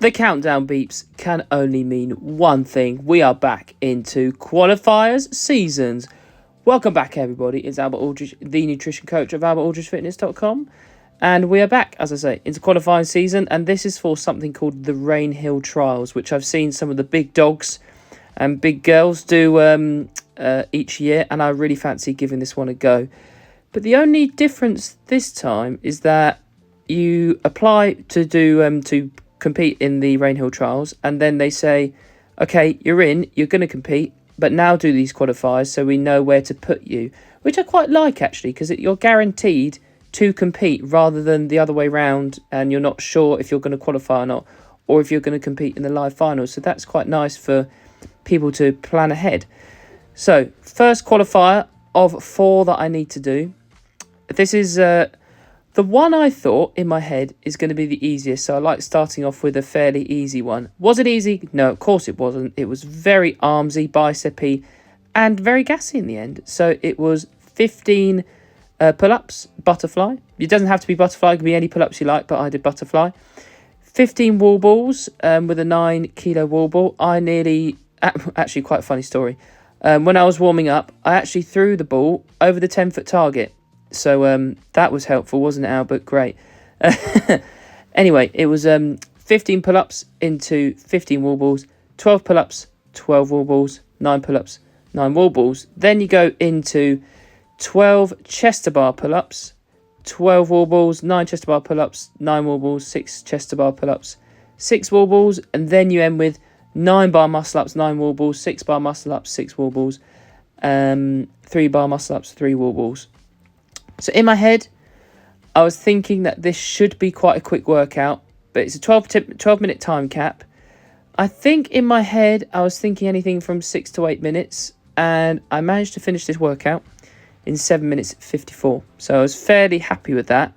The countdown beeps can only mean one thing. We are back into qualifiers seasons. Welcome back, everybody. It's Albert Aldridge, the nutrition coach of albertaldridgefitness.com. And we are back, as I say, into qualifying season. And this is for something called the Rainhill Trials, which I've seen some of the big dogs and big girls do each year. And I really fancy giving this one a go. But the only difference this time is that you apply to compete in the Rainhill Trials, and then they say, okay, you're going to compete, but now do these qualifiers so we know where to put you, which I quite like, actually, because you're guaranteed to compete rather than the other way round, and you're not sure if you're going to qualify or not, or if you're going to compete in the live finals. So that's quite nice for people to plan ahead. So first qualifier of 4 that I need to do. This is the one I thought in my head is going to be the easiest, so I like starting off with a fairly easy one. Was it easy? No, of course it wasn't. It was very armsy, bicep-y, and very gassy in the end. So it was 15 pull-ups, butterfly. It doesn't have to be butterfly, it can be any pull-ups you like, but I did butterfly. 15 wall balls with a 9-kilo wall ball. Actually, quite a funny story. When I was warming up, I actually threw the ball over the 10-foot target. So that was helpful, wasn't it, Albert? Great. Anyway, it was 15 pull-ups into 15 wall balls, 12 pull-ups, 12 wall balls, 9 pull-ups, 9 wall balls. Then you go into 12 chest bar pull-ups, 12 wall balls, 9 chest bar pull-ups, 9 wall balls, 6 chest bar pull-ups, 6 wall balls, and then you end with 9 bar muscle-ups, 9 wall balls, 6 bar muscle-ups, 6 wall balls, 3 bar muscle-ups, 3 wall balls. So in my head, I was thinking that this should be quite a quick workout, but it's a 12-minute time cap. I think in my head, I was thinking anything from 6 to 8 minutes, and I managed to finish this workout in 7 minutes 54. So I was fairly happy with that.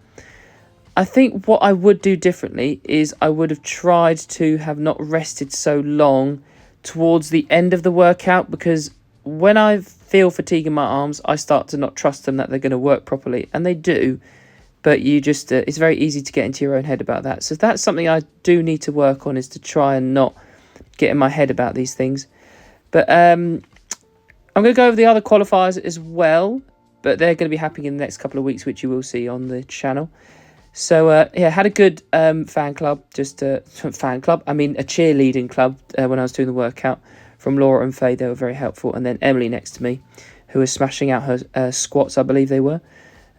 I think what I would do differently is I would have tried to have not rested so long towards the end of the workout, because when I feel fatigue in my arms, I start to not trust them that they're going to work properly, and they do, but you just it's very easy to get into your own head about that. So that's something I do need to work on, is to try and not get in my head about these things. But I'm going to go over the other qualifiers as well, but they're going to be happening in the next couple of weeks, which you will see on the channel. So had a good fan club, a cheerleading club when I was doing the workout, from Laura and Faye. They were very helpful. And then Emily next to me, who was smashing out her squats, I believe they were.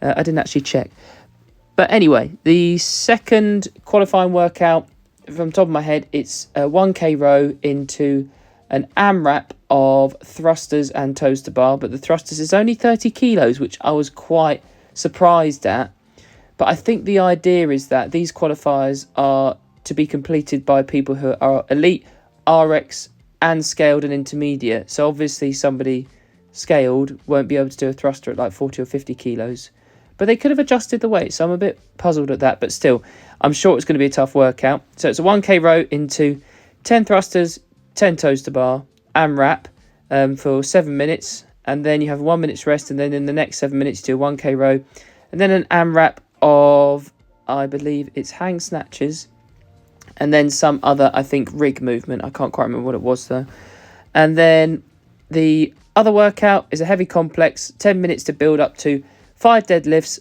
I didn't actually check. But anyway, the second qualifying workout, from the top of my head, it's a 1K row into an AMRAP of thrusters and toes to bar. But the thrusters is only 30 kilos, which I was quite surprised at. But I think the idea is that these qualifiers are to be completed by people who are elite, RX, and scaled and intermediate. So obviously somebody scaled won't be able to do a thruster at like 40 or 50 kilos. But they could have adjusted the weight, so I'm a bit puzzled at that. But still, I'm sure it's going to be a tough workout. So it's a 1K row into 10 thrusters, 10 toes to bar, AMRAP for 7 minutes. And then you have 1 minute's rest. And then in the next 7 minutes, you do a 1K row. And then an AMRAP of, I believe it's hang snatches. And then some other, I think, rig movement. I can't quite remember what it was, though. And then the other workout is a heavy complex, 10 minutes to build up to 5 deadlifts,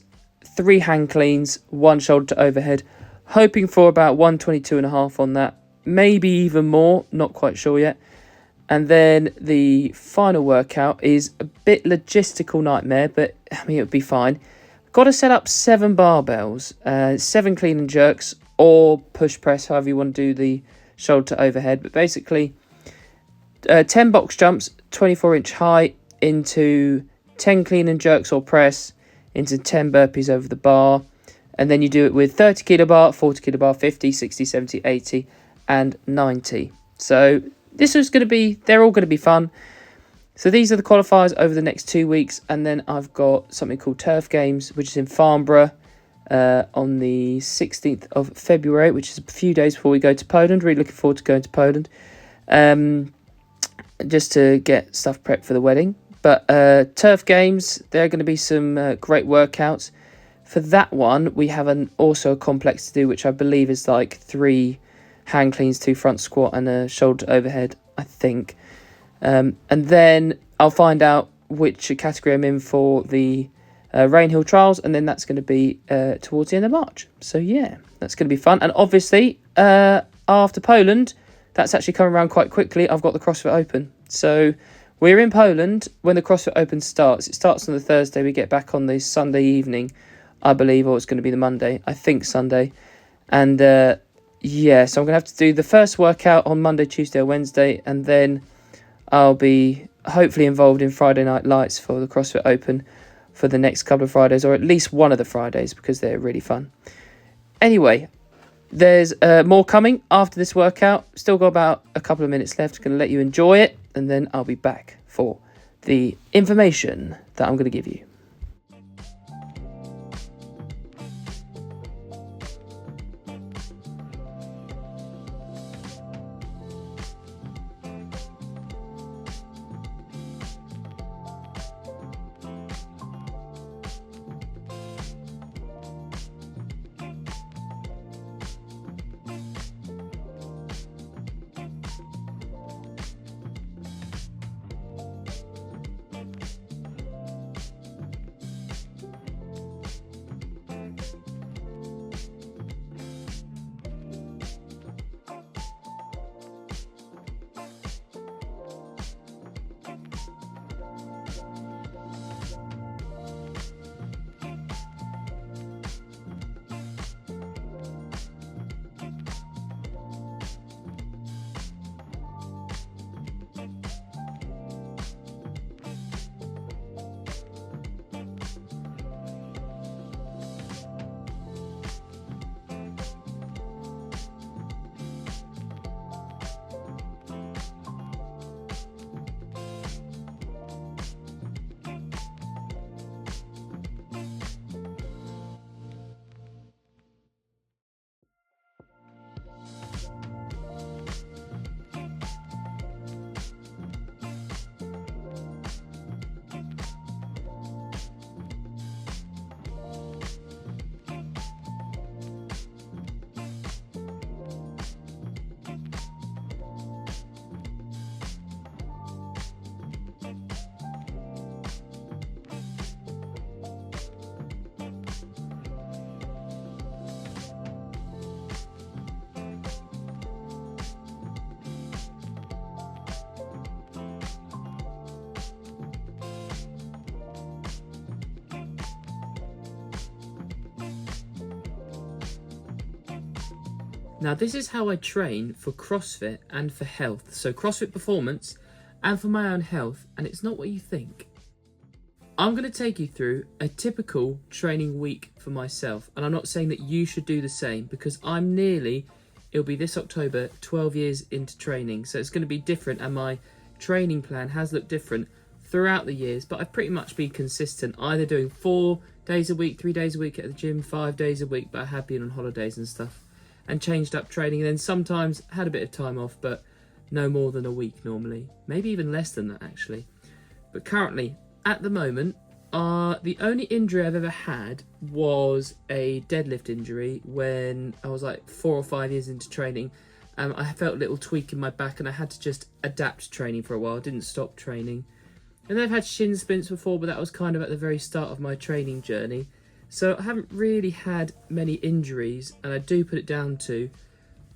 3 hang cleans, 1 shoulder to overhead. Hoping for about 122.5 on that. Maybe even more, not quite sure yet. And then the final workout is a bit logistical nightmare, but I mean, it would be fine. Got to set up 7 barbells, 7 clean and jerks, or push press, however you want to do the shoulder to overhead. But basically, 10 box jumps, 24-inch height, into 10 clean and jerks or press, into 10 burpees over the bar. And then you do it with 30 kilo bar, 40 kilo bar, 50, 60, 70, 80, and 90. So this is going to be, they're all going to be fun. So these are the qualifiers over the next 2 weeks. And then I've got something called Turf Games, which is in Farnborough, on the 16th of February, which is a few days before we go to Poland. Really looking forward to going to Poland, just to get stuff prepped for the wedding. But Turf Games, there are going to be some great workouts. For that one, we have also a complex to do, which I believe is like 3 hand cleans, 2 front squat and a shoulder overhead, I think. And then I'll find out which category I'm in for the Rainhill trials, and then that's going to be towards the end of March. So yeah, that's going to be fun. And obviously, after Poland, that's actually coming around quite quickly. I've got the CrossFit Open. So we're in Poland when the CrossFit Open starts. It starts on the Thursday. We get back on the Sunday evening, I believe, or it's going to be the Monday. I think Sunday. And yeah, so I'm going to have to do the first workout on Monday, Tuesday or Wednesday, and then I'll be hopefully involved in Friday Night Lights for the CrossFit Open for the next couple of Fridays, or at least one of the Fridays, because they're really fun. Anyway, there's more coming after this workout. Still got about a couple of minutes left. Going to let you enjoy it, and then I'll be back for the information that I'm going to give you. Now, this is how I train for CrossFit and for health. So CrossFit performance and for my own health, and it's not what you think. I'm going to take you through a typical training week for myself, and I'm not saying that you should do the same, because I'm it'll be this October, 12 years into training, so it's going to be different, and my training plan has looked different throughout the years, but I've pretty much been consistent, either doing 4 days a week, 3 days a week at the gym, 5 days a week, but I have been on holidays and stuff, and changed up training, and then sometimes had a bit of time off, but no more than a week normally, maybe even less than that actually. But currently, at the moment, the only injury I've ever had was a deadlift injury when I was like 4 or 5 years into training. I felt a little tweak in my back and I had to just adapt training for a while. I didn't stop training. And then I've had shin splints before, but that was kind of at the very start of my training journey. So I haven't really had many injuries, and I do put it down to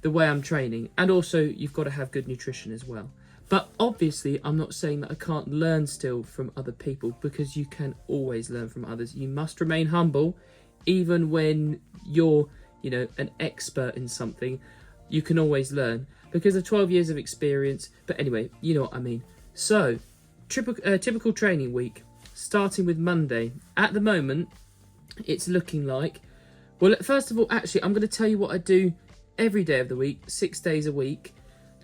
the way I'm training. And also, you've got to have good nutrition as well. But obviously, I'm not saying that I can't learn still from other people, because you can always learn from others. You must remain humble, even when you're, an expert in something. You can always learn because of 12 years of experience. But anyway, you know what I mean. So, typical training week, starting with Monday. At the moment, it's looking like, well, first of all, actually, I'm going to tell you what I do every day of the week, 6 days a week,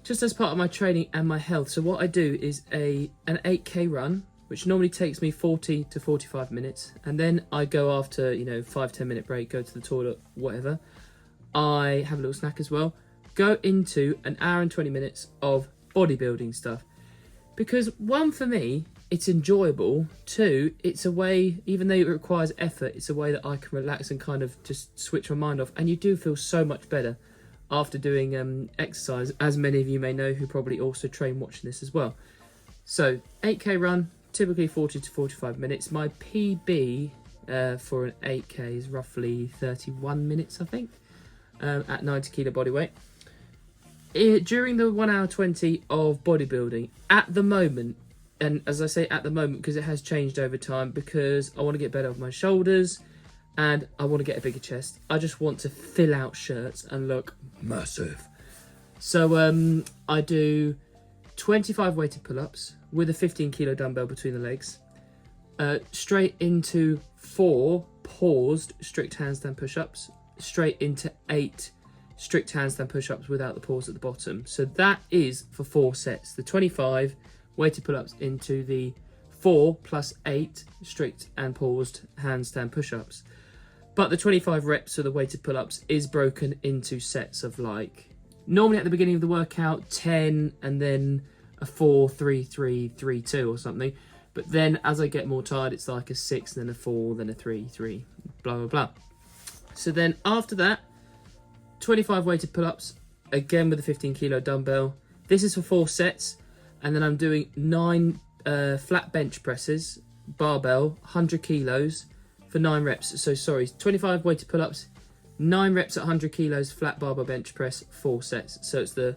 just as part of my training and my health. So what I do is an 8k run, which normally takes me 40 to 45 minutes. And then I go after, 5-10 minute break, go to the toilet, whatever. I have a little snack as well. Go into an hour and 20 minutes of bodybuilding stuff. Because one, for me, it's enjoyable. 2, it's a way, even though it requires effort, it's a way that I can relax and kind of just switch my mind off. And you do feel so much better after doing exercise, as many of you may know who probably also train watching this as well. So 8k run, typically 40 to 45 minutes. My PB for an 8k is roughly 31 minutes, I think, at 90 kilo body weight. During the 1 hour 20 of bodybuilding, at the moment, and as I say at the moment because it has changed over time, because I want to get better with my shoulders and I want to get a bigger chest. I just want to fill out shirts and look massive. So I do 25 weighted pull-ups with a 15 kilo dumbbell between the legs, straight into 4 paused strict handstand push-ups, straight into 8 strict handstand push-ups without the pause at the bottom. So that is for 4 sets. The 25 weighted pull-ups into the 4 plus 8 strict and paused handstand push-ups. But the 25 reps of the weighted pull-ups is broken into sets of, like, normally at the beginning of the workout, 10 and then a 4, 3, 3, 3, 2 or something. But then as I get more tired, it's like a 6, then a 4, then a 3, 3, blah, blah, blah. So then after that, 25 weighted pull-ups, again with a 15 kilo dumbbell. This is for 4 sets. And then I'm doing 9 flat bench presses, barbell, 100 kilos for 9 reps. So sorry, 25 weighted pull-ups, 9 reps at 100 kilos, flat barbell bench press, 4 sets. So it's the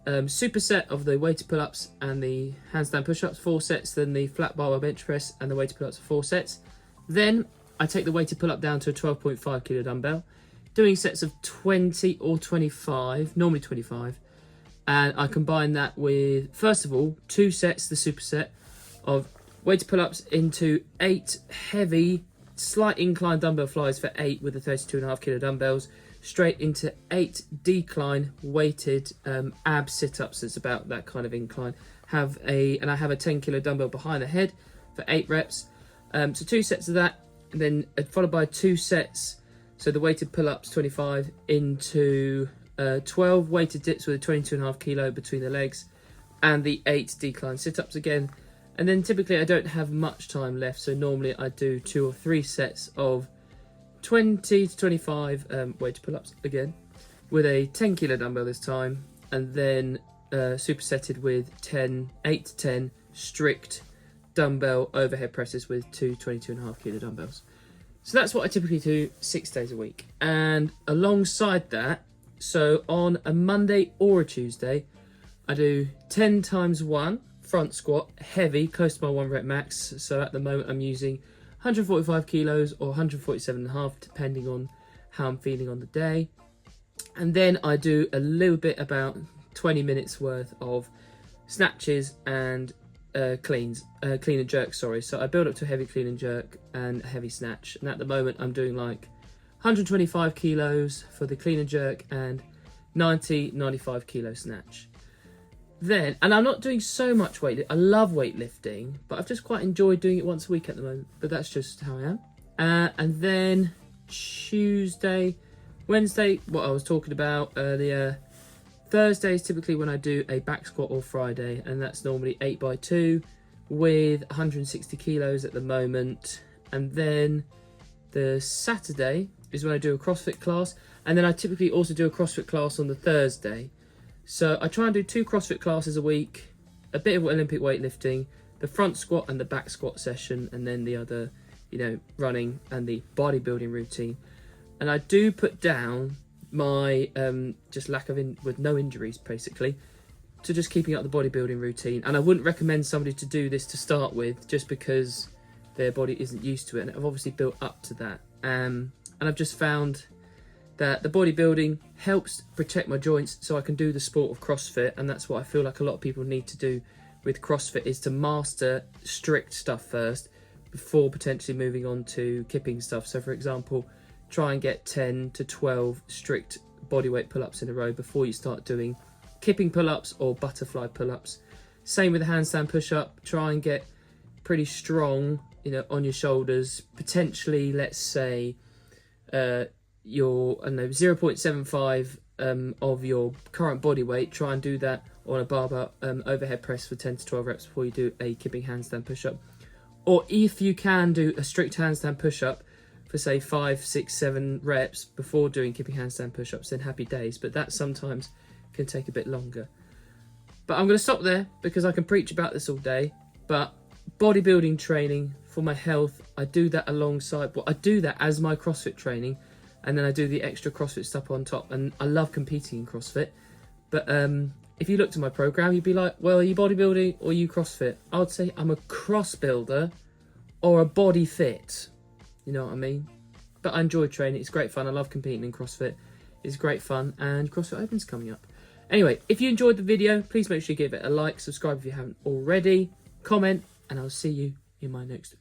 superset of the weighted pull-ups and the handstand push-ups, 4 sets, then the flat barbell bench press and the weighted pull-ups, 4 sets. Then I take the weighted pull-up down to a 12.5 kilo dumbbell, doing sets of 20 or 25, normally 25. And I combine that with, first of all, 2 sets, the superset of weighted pull-ups into 8 heavy, slight incline dumbbell flies for 8 with the 32.5 kilo dumbbells, straight into 8 decline weighted ab sit-ups. It's about that kind of incline. And I have a 10 kilo dumbbell behind the head for 8 reps. So 2 sets of that, and then followed by 2 sets. So the weighted pull-ups, 25 into 12 weighted dips with a 22.5 kilo between the legs, and the 8 decline sit-ups again. And then typically I don't have much time left, so normally I do 2 or 3 sets of 20 to 25 weighted pull-ups again with a 10 kilo dumbbell this time, and then supersetted with 8 to 10 strict dumbbell overhead presses with 2 22.5 kilo dumbbells. So that's what I typically do 6 days a week. And alongside that, so on a Monday or a Tuesday, I do 10 times 1 front squat, heavy, close to my 1 rep max. So at the moment I'm using 145 kilos or 147.5, depending on how I'm feeling on the day. And then I do a little bit, about 20 minutes worth of snatches and clean and jerk, sorry. So I build up to a heavy clean and jerk and a heavy snatch. And at the moment I'm doing like 125 kilos for the clean and jerk and 95 kilo snatch. Then, and I'm not doing so much weight. I love weightlifting, but I've just quite enjoyed doing it once a week at the moment. But that's just how I am. And then Wednesday, what I was talking about earlier. Thursday is typically when I do a back squat, or Friday, and that's normally 8x2 with 160 kilos at the moment. And then the Saturday is when I do a CrossFit class, and then I typically also do a CrossFit class on the Thursday. So I try and do 2 CrossFit classes a week, a bit of Olympic weightlifting, the front squat and the back squat session, and then the other, running and the bodybuilding routine. And I do put down my just lack of with no injuries basically to just keeping up the bodybuilding routine. And I wouldn't recommend somebody to do this to start with, just because their body isn't used to it, and I've obviously built up to that. And I've just found that the bodybuilding helps protect my joints so I can do the sport of CrossFit. And that's what I feel like a lot of people need to do with CrossFit, is to master strict stuff first before potentially moving on to kipping stuff. So for example, try and get 10 to 12 strict bodyweight pull-ups in a row before you start doing kipping pull-ups or butterfly pull-ups. Same with the handstand push-up. Try and get pretty strong, on your shoulders. Potentially, let's say, your 0.75 of your current body weight. Try and do that on a barbell overhead press for 10 to 12 reps before you do a kipping handstand push-up. Or if you can do a strict handstand push-up for say 5, 6, 7 reps before doing kipping handstand push-ups, then happy days. But that sometimes can take a bit longer. But I'm going to stop there because I can preach about this all day. But bodybuilding training for my health, I do that alongside, I do that as my CrossFit training, and then I do the extra CrossFit stuff on top. And I love competing in CrossFit. But if you looked at my program, you'd be like, well, are you bodybuilding or are you CrossFit? I would say I'm a cross builder or a body fit. You know what I mean? But I enjoy training. It's great fun. I love competing in CrossFit. It's great fun. And CrossFit Open's coming up. Anyway, if you enjoyed the video, please make sure you give it a like, subscribe if you haven't already, comment, and I'll see you in my next